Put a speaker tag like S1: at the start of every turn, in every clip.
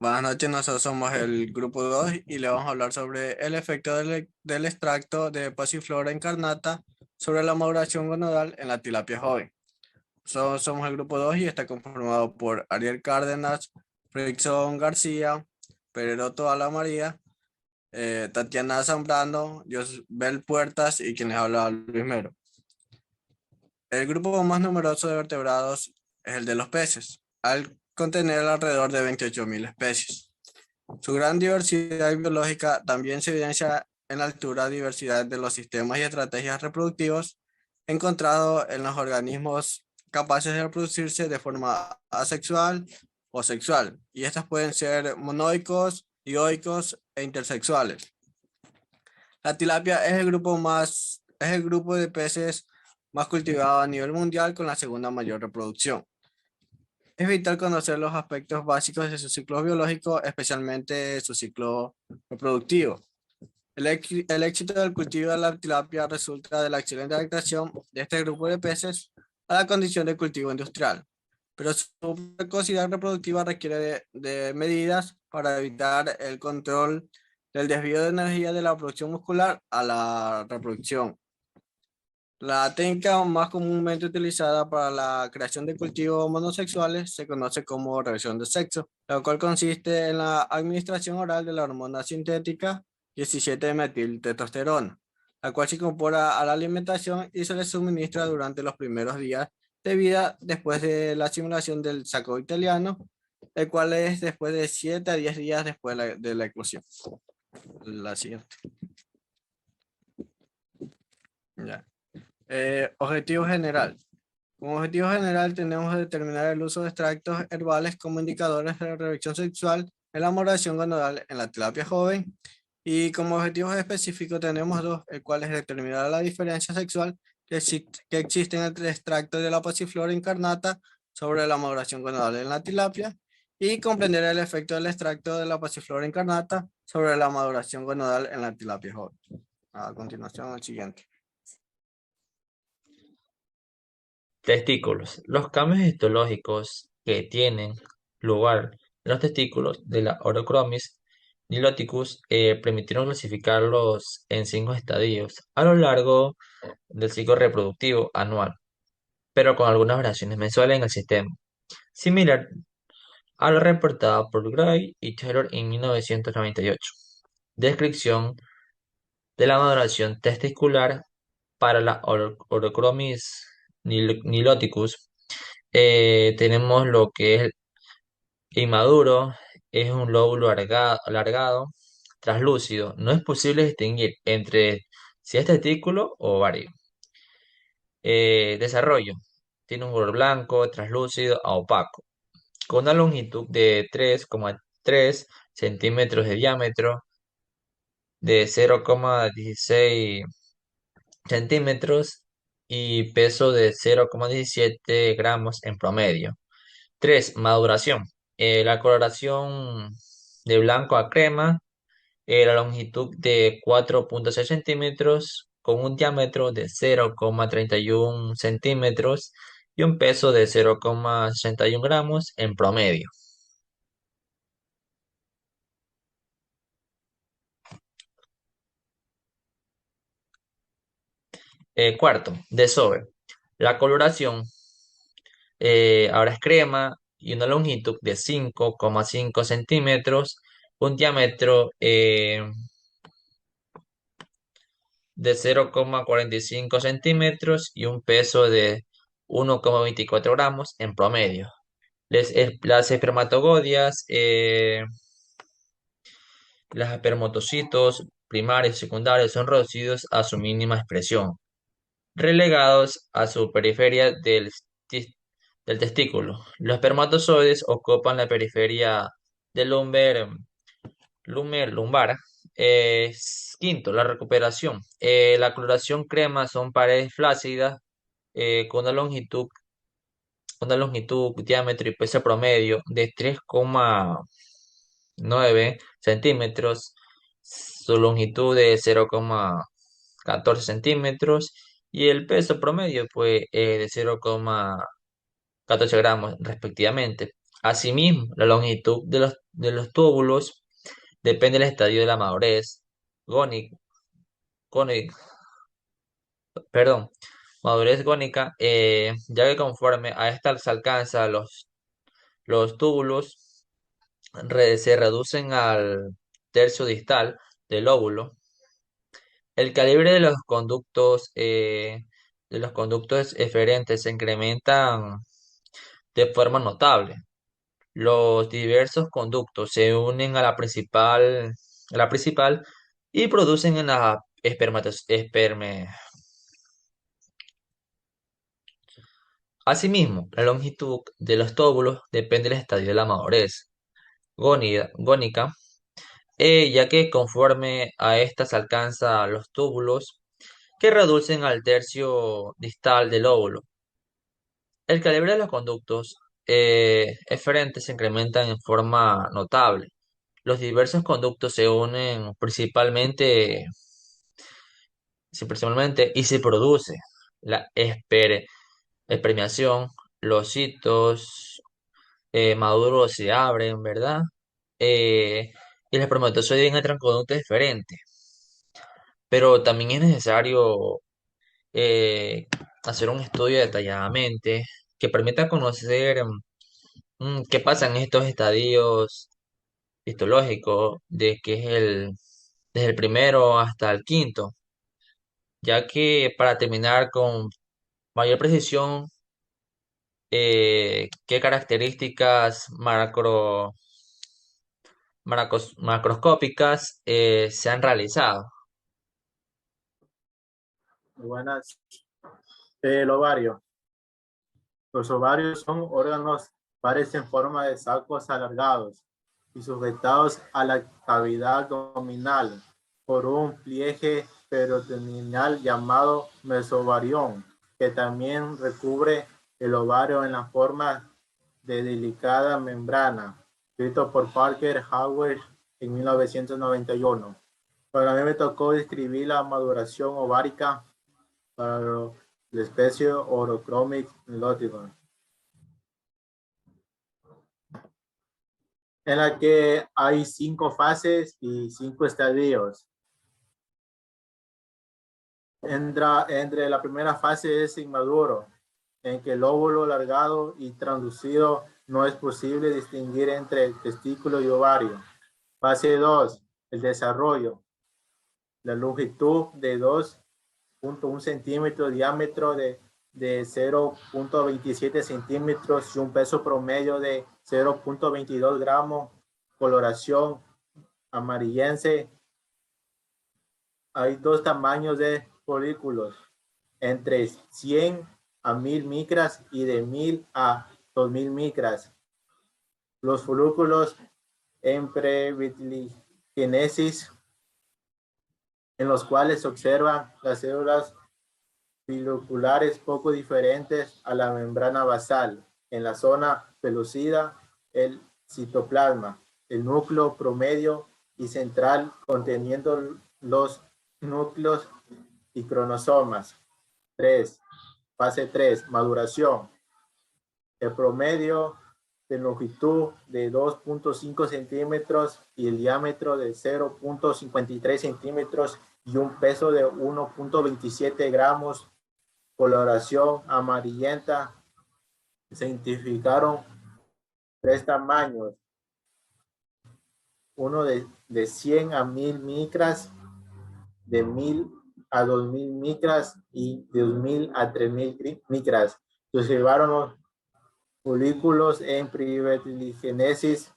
S1: Buenas noches, nosotros somos el grupo 2 y le vamos a hablar sobre el efecto del extracto de Passiflora incarnata sobre la maduración gonadal en la tilapia joven. Somos el grupo 2 y está conformado por Ariel Cárdenas, Frickson García, Pereroto Ala María, Tatiana Zambrano, Josbel Puertas y quien les habla Luis Mero. El grupo más numeroso de vertebrados es el de los peces, al contener alrededor de 28.000 especies. Su gran diversidad biológica también se evidencia en la altura diversidad de los sistemas y estrategias reproductivos encontrados en los organismos capaces de reproducirse de forma asexual o sexual, y estas pueden ser monoicos, dioicos e intersexuales. La tilapia es el grupo de peces más cultivado a nivel mundial con la segunda mayor reproducción. Es vital conocer los aspectos básicos de su ciclo biológico, especialmente su ciclo reproductivo. El éxito del cultivo de la tilapia resulta de la excelente adaptación de este grupo de peces a la condición de cultivo industrial, pero su precocidad reproductiva requiere de medidas para evitar el control del desvío de energía de la producción muscular a la reproducción. La técnica más comúnmente utilizada para la creación de cultivos monosexuales se conoce como reversión de sexo, la cual consiste en la administración oral de la hormona sintética 17-metiltestosterona, la cual se incorpora a la alimentación y se le suministra durante los primeros días de vida después de la simulación del saco italiano, el cual es después de 7 a 10 días después de la eclosión. La siguiente. Ya. Objetivo general. Como objetivo general tenemos que determinar el uso de extractos herbales como indicadores de la reacción sexual en la maduración gonadal en la tilapia joven. Y como objetivos específicos tenemos dos, el cual es determinar la diferencia sexual que existe en el extracto de la Passiflora incarnata sobre la maduración gonadal en la tilapia y comprender el efecto del extracto de la Passiflora incarnata sobre la maduración gonadal en la tilapia joven. A continuación, el siguiente.
S2: Testículos. Los cambios histológicos que tienen lugar en los testículos de la Orochromis niloticus permitieron clasificarlos en 5 estadios a lo largo del ciclo reproductivo anual, pero con algunas variaciones mensuales en el sistema, similar a lo reportado por Gray y Taylor en 1998. Descripción de la maduración testicular para la Orochromis niloticus. Tenemos lo que es inmaduro, es un lóbulo alargado, translúcido. No es posible distinguir entre si es testículo o ovario. Desarrollo. Tiene un color blanco, translúcido a opaco, con una longitud de 3,3 centímetros de diámetro, de 0,16 centímetros y peso de 0,17 gramos en promedio. 3. Maduración. La coloración de blanco a crema, la longitud de 4,6 centímetros con un diámetro de 0,31 centímetros y un peso de 0,61 gramos en promedio. Cuarto, desove. La coloración ahora es crema y una longitud de 5,5 centímetros, un diámetro de 0,45 centímetros y un peso de 1,24 gramos en promedio. Las espermatogodias, los espermatocitos primarios y secundarios son reducidos a su mínima expresión, relegados a su periferia tis- del testículo. Los espermatozoides ocupan la periferia del lumbar. Quinto, la recuperación. La coloración crema son paredes flácidas con una longitud, diámetro y peso promedio de 3,9 centímetros, su longitud de 0,14 centímetros y el peso promedio pues, de 0,14 gramos respectivamente. Asimismo, la longitud de los túbulos depende del estadio de la madurez gónica, perdón, madurez gónica, ya que conforme a esta se alcanza los túbulos se reducen al tercio distal del óvulo. El calibre de los conductos eferentes se incrementan de forma notable. Los diversos conductos se unen a la principal y producen en la Asimismo, la longitud de los tóbulos depende del estadio de la madurez gónica, ya que conforme a esta se alcanza los túbulos que reducen al tercio distal del óvulo. El calibre de los conductos eferentes se incrementan en forma notable. Los diversos conductos se unen principalmente y se produce la espermiación, los citos maduros se abren, ¿verdad? Eh, y los espermatozoides entran con conductos diferentes. Pero también es necesario eh, hacer un estudio detalladamente que permita conocer qué pasa en estos estadios histológicos, desde el primero hasta el quinto, ya que para terminar con mayor precisión, qué características macroscópicas se han realizado.
S3: Buenas. El ovario. Los ovarios son órganos pares en forma de sacos alargados y sujetados a la cavidad abdominal por un pliegue peritoneal llamado mesovarión, que también recubre el ovario en la forma de delicada membrana, escrito por Parker Howard en 1991. Para mí me tocó describir la maduración ovárica para la especie Orochromis niloticus, en la que hay 5 fases y 5 estadios. Entre la primera fase es inmaduro, en que el óvulo alargado y transducido no es posible distinguir entre testículo y ovario. Fase 2, el desarrollo. La longitud de 2.1 centímetros, diámetro de 0.27 centímetros y un peso promedio de 0.22 gramos, coloración amarillense. Hay 2 tamaños de folículos, entre 100 a 1000 micras y de 1000 a 2000 micras. Los folículos en previtligénesis, en los cuales se observan las células filiculares poco diferentes a la membrana basal. En la zona pelúcida, el citoplasma, el núcleo promedio y central conteniendo los núcleos y cromosomas. 3. Fase 3, maduración. El promedio de longitud de 2.5 centímetros y el diámetro de 0.53 centímetros y un peso de 1.27 gramos, coloración amarillenta. Se identificaron 3 tamaños, uno de 100 a 1000 micras, de 1000 a 2000 micras y de 2000 a 3000 micras. Se observaron los folículos en previtligénesis.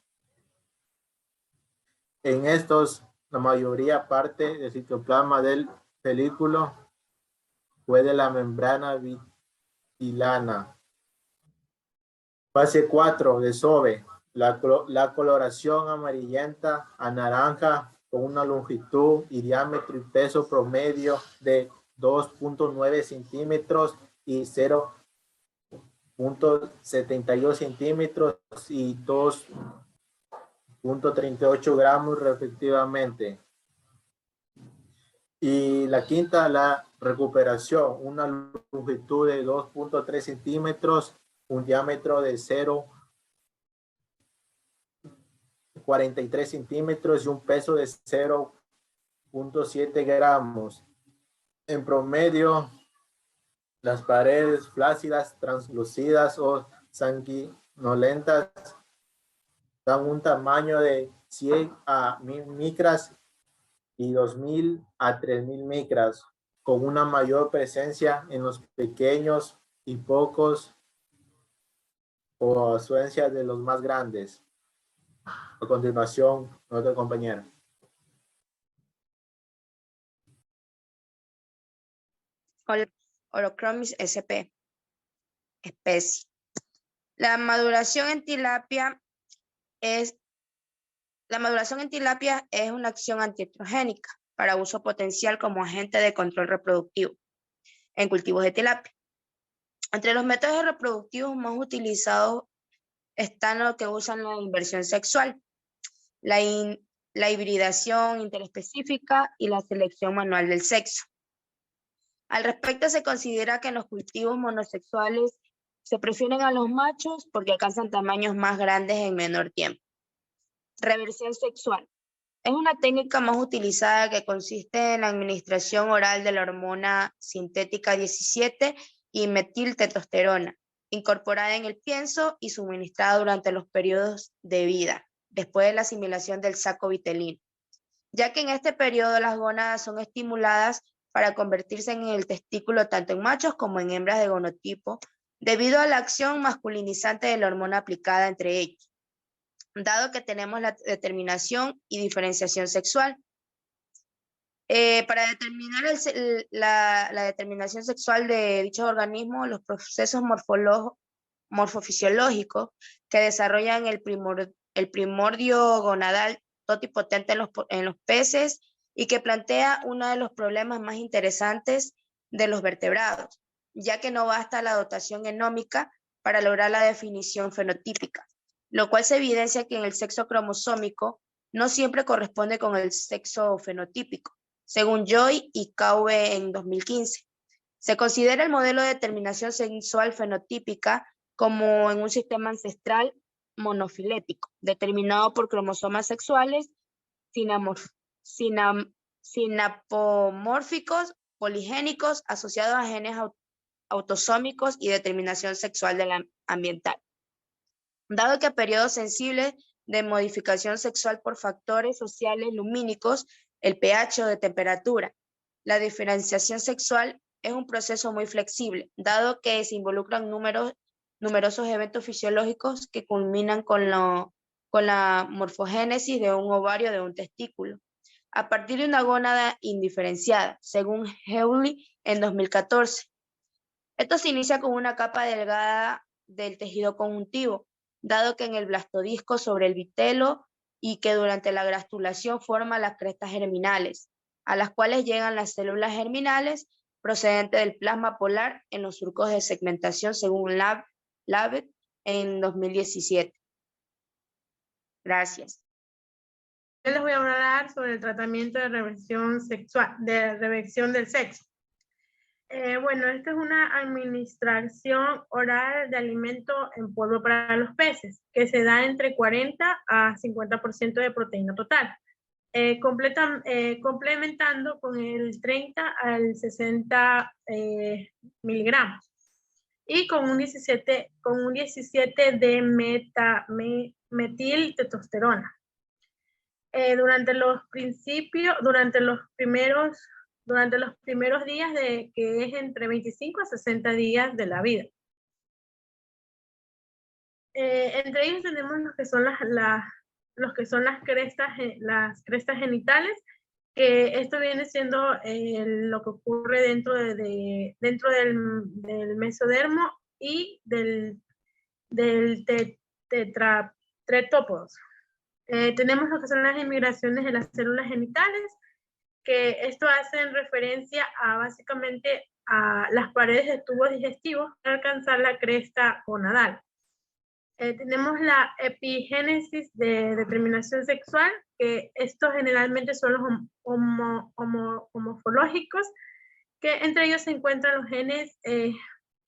S3: En estos, la mayoría parte del citoplasma del folículo fue de la membrana vitilana. Fase 4, desove. La coloración amarillenta a naranja con una longitud y diámetro y peso promedio de 2.9 centímetros y 0.72 centímetros y 2.38 gramos respectivamente. Y la quinta, la recuperación, una longitud de 2.3 centímetros, un diámetro de 43 centímetros y un peso de 0.7 gramos. En promedio, las paredes flácidas, translúcidas o sanguinolentas dan un tamaño de 100 a 1000 micras y 2000 a 3000 micras, con una mayor presencia en los pequeños y pocos o ausencia de los más grandes. A continuación, nuestra compañera.
S4: Orochromis sp. Especie. La maduración en tilapia es una acción antiestrogénica para uso potencial como agente de control reproductivo en cultivos de tilapia. Entre los métodos reproductivos más utilizados están los que usan la inversión sexual, la hibridación interespecífica y la selección manual del sexo. Al respecto, se considera que en los cultivos monosexuales se prefieren a los machos porque alcanzan tamaños más grandes en menor tiempo. Reversión sexual. Es una técnica más utilizada que consiste en la administración oral de la hormona sintética 17 y metiltestosterona, incorporada en el pienso y suministrada durante los periodos de vida, después de la asimilación del saco vitelino, ya que en este periodo las gónadas son estimuladas para convertirse en el testículo tanto en machos como en hembras de gonotipo, debido a la acción masculinizante de la hormona aplicada entre ellos, dado que tenemos la determinación y diferenciación sexual. Para determinar la determinación sexual de dichos organismos, los procesos morfofisiológicos que desarrollan el primordio gonadal totipotente en los peces y que plantea uno de los problemas más interesantes de los vertebrados, ya que no basta la dotación genómica para lograr la definición fenotípica, lo cual se evidencia que en el sexo cromosómico no siempre corresponde con el sexo fenotípico, según Joy y Cauve en 2015. Se considera el modelo de determinación sexual fenotípica como en un sistema ancestral monofilético, determinado por cromosomas sexuales sinapomórficos, poligénicos, asociados a genes autosómicos y determinación sexual ambiental. Dado que a periodos sensibles de modificación sexual por factores sociales lumínicos, el pH o de temperatura, la diferenciación sexual es un proceso muy flexible, dado que se involucran numerosos eventos fisiológicos que culminan con la morfogénesis de un ovario de un testículo, a partir de una gónada indiferenciada, según Hewley en 2014. Esto se inicia con una capa delgada del tejido conjuntivo, dado que en el blastodisco sobre el vitelo y que durante la gastrulación forma las crestas germinales, a las cuales llegan las células germinales procedentes del plasma polar en los surcos de segmentación según Labet en 2017. Gracias.
S5: Yo les voy a hablar sobre el tratamiento de reversión sexual, de reversión del sexo. Bueno, esta es una administración oral de alimento en polvo para los peces, que se da entre 40 a 50% de proteína total, complementando con el 30 al 60 miligramos, y con un 17 de metiltestosterona. Durante los primeros días que es entre 25 a 60 días de la vida. Entre ellos tenemos los que son las crestas genitales, que esto viene siendo lo que ocurre dentro del mesodermo y del tetratópodos. Tenemos lo que son las inmigraciones de las células genitales, que esto hace referencia a básicamente a las paredes de tubos digestivos para alcanzar la cresta gonadal. Tenemos la epigénesis de determinación sexual, que estos generalmente son los homofológicos, que entre ellos se encuentran los genes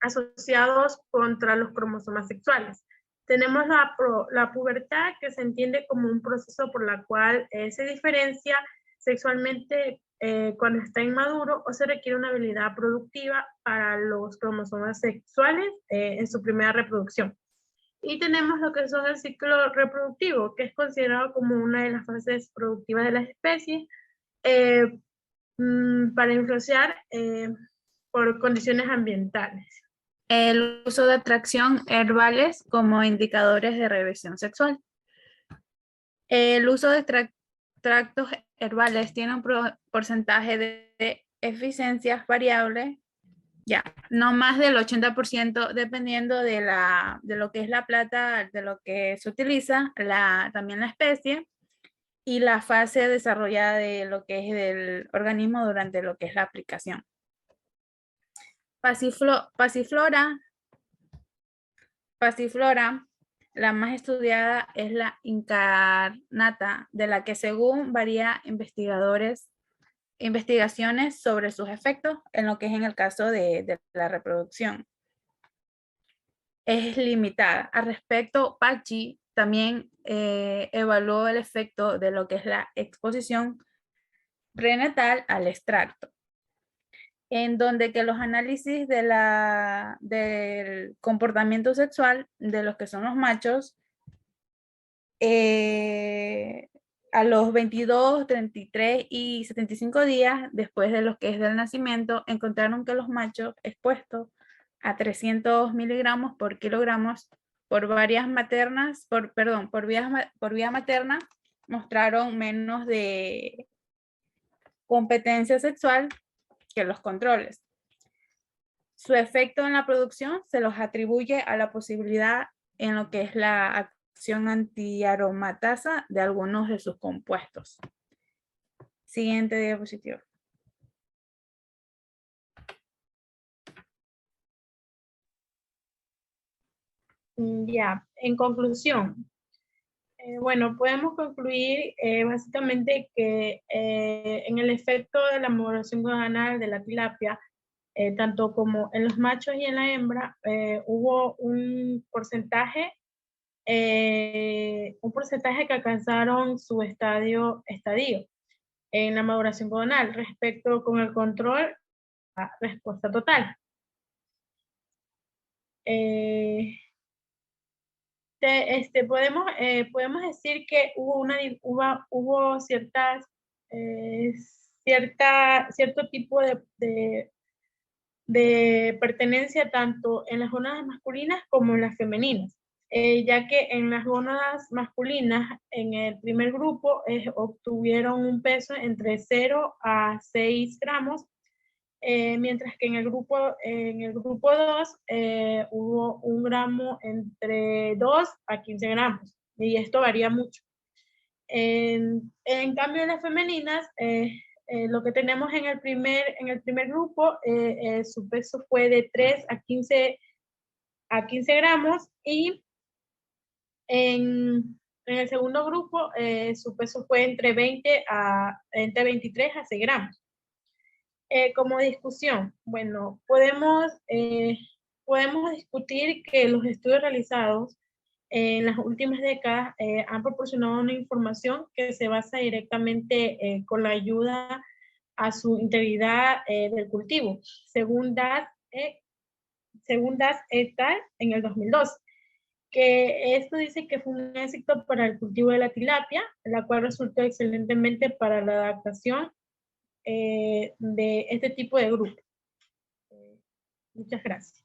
S5: asociados contra los cromosomas sexuales. Tenemos la pubertad, que se entiende como un proceso por la cual se diferencia sexualmente cuando está inmaduro o se requiere una habilidad productiva para los cromosomas sexuales en su primera reproducción. Y tenemos lo que son el ciclo reproductivo, que es considerado como una de las fases productivas de las especies para influenciar por condiciones ambientales.
S6: El uso de atracción herbales como indicadores de regresión sexual. El uso de extractos herbales tiene un porcentaje de eficiencias variable, no más del 80%, dependiendo de lo que es la planta, de lo que se utiliza, también la especie y la fase desarrollada de lo que es del organismo durante lo que es la aplicación. Pasiflora, la más estudiada es la incarnata, de la que según varía investigaciones sobre sus efectos en lo que es en el caso de la reproducción. Es limitada. Al respecto, Pachi también evaluó el efecto de lo que es la exposición prenatal al extracto, en donde que los análisis del comportamiento sexual de los que son los machos a los 22, 33 y 75 días después de lo que es del nacimiento, encontraron que los machos expuestos a 300 miligramos por kilogramos por vía materna mostraron menos de competencia sexual que los controles. Su efecto en la producción se los atribuye a la posibilidad en lo que es la acción antiaromatasa de algunos de sus compuestos. Siguiente diapositiva.
S5: Ya, en conclusión, bueno, podemos concluir básicamente que en el efecto de la maduración gonadal de la tilapia, tanto como en los machos y en la hembra, hubo un porcentaje que alcanzaron su estadio en la maduración gonadal respecto con el control a respuesta total. Podemos decir que hubo cierto tipo de pertenencia tanto en las gónadas masculinas como en las femeninas, ya que en las gónadas masculinas, en el primer grupo, obtuvieron un peso entre 0 a 6 gramos, mientras que en el grupo 2 hubo 1 gramo entre 2 a 15 gramos, y esto varía mucho. En cambio, en las femeninas, lo que tenemos en el primer grupo, su peso fue de 3 a 15 gramos, y en el segundo grupo, su peso fue entre 23 a 6 gramos. Como discusión, bueno, podemos discutir que los estudios realizados en las últimas décadas han proporcionado una información que se basa directamente con la ayuda a su integridad del cultivo, según Das et al. En el 2002, que esto dice que fue un éxito para el cultivo de la tilapia, la cual resultó excelentemente para la adaptación de este tipo de grupo. Muchas gracias.